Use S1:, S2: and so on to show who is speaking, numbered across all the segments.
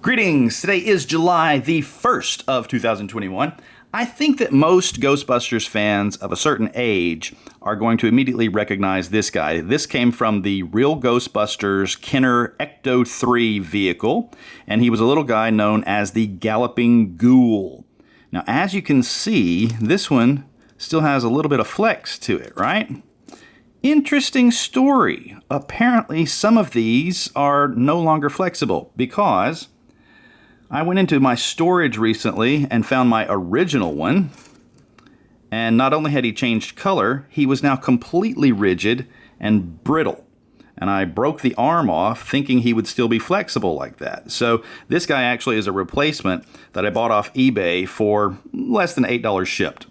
S1: Greetings! Today is July the 1st of 2021. I think that most Ghostbusters fans of a certain age are going to immediately recognize this guy. This came from the Real Ghostbusters Kenner Ecto 3 vehicle, and he was a little guy known as the Galloping Ghoul. Now, as you can see, this one still has a little bit of flex to it, right? Interesting story. Apparently, some of these are no longer flexible because I went into my storage recently and found my original one, and not only had he changed color, he was now completely rigid and brittle. And I broke the arm off thinking he would still be flexible like that. So this guy actually is a replacement that I bought off eBay for less than $8 shipped.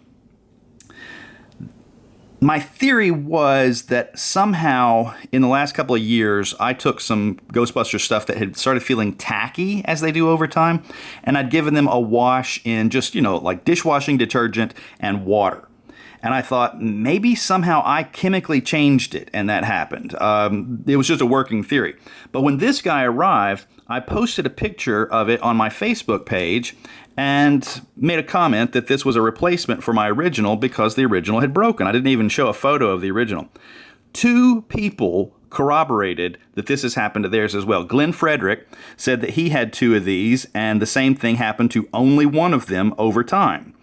S1: My theory was that somehow in the last couple of years, I took some Ghostbusters stuff that had started feeling tacky as they do over time, and I'd given them a wash in just, like dishwashing detergent and water. And I thought maybe somehow I chemically changed it, and that happened. It was just a working theory. But when this guy arrived, I posted a picture of it on my Facebook page and made a comment that this was a replacement for my original because the original had broken. I didn't even show a photo of the original. 2 people corroborated that this has happened to theirs as well. Glenn Frederick said that he had 2 of these, and the same thing happened to only one of them over time.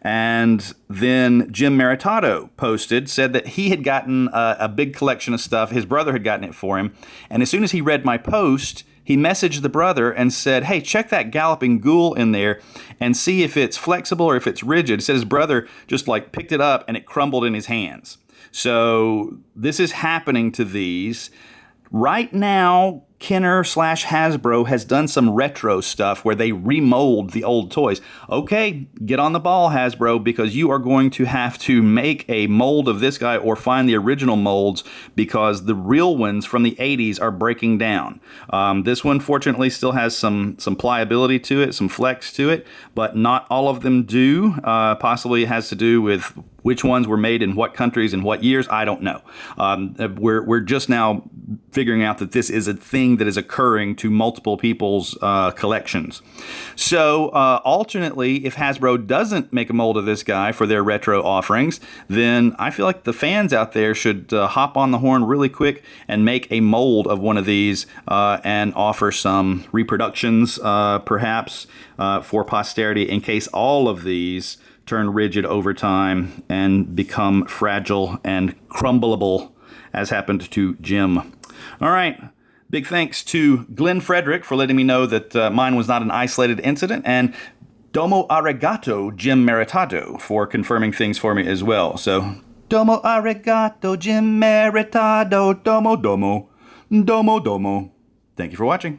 S1: And then Jim Maritato said that he had gotten a big collection of stuff. His brother had gotten it for him. And as soon as he read my post, he messaged the brother and said, hey, check that Galloping Ghoul in there and see if it's flexible or if it's rigid. He said his brother just picked it up and it crumbled in his hands. So this is happening to these. Right now, Kenner/Hasbro has done some retro stuff where they remold the old toys. Okay, get on the ball, Hasbro, because you are going to have to make a mold of this guy or find the original molds because the real ones from the 80s are breaking down. This one, fortunately, still has some pliability to it, some flex to it, but not all of them do. Possibly it has to do with which ones were made in what countries and what years, I don't know. We're just now figuring out that this is a thing that is occurring to multiple people's collections. So alternately, if Hasbro doesn't make a mold of this guy for their retro offerings, then I feel like the fans out there should hop on the horn really quick and make a mold of one of these and offer some reproductions perhaps for posterity in case all of these turn rigid over time and become fragile and crumbleable, as happened to Jim. All right. Big thanks to Glenn Frederick for letting me know that mine was not an isolated incident, and domo arigato, Jim Maritato, for confirming things for me as well. So, domo arigato, Jim Maritato, domo domo, domo domo. Thank you for watching.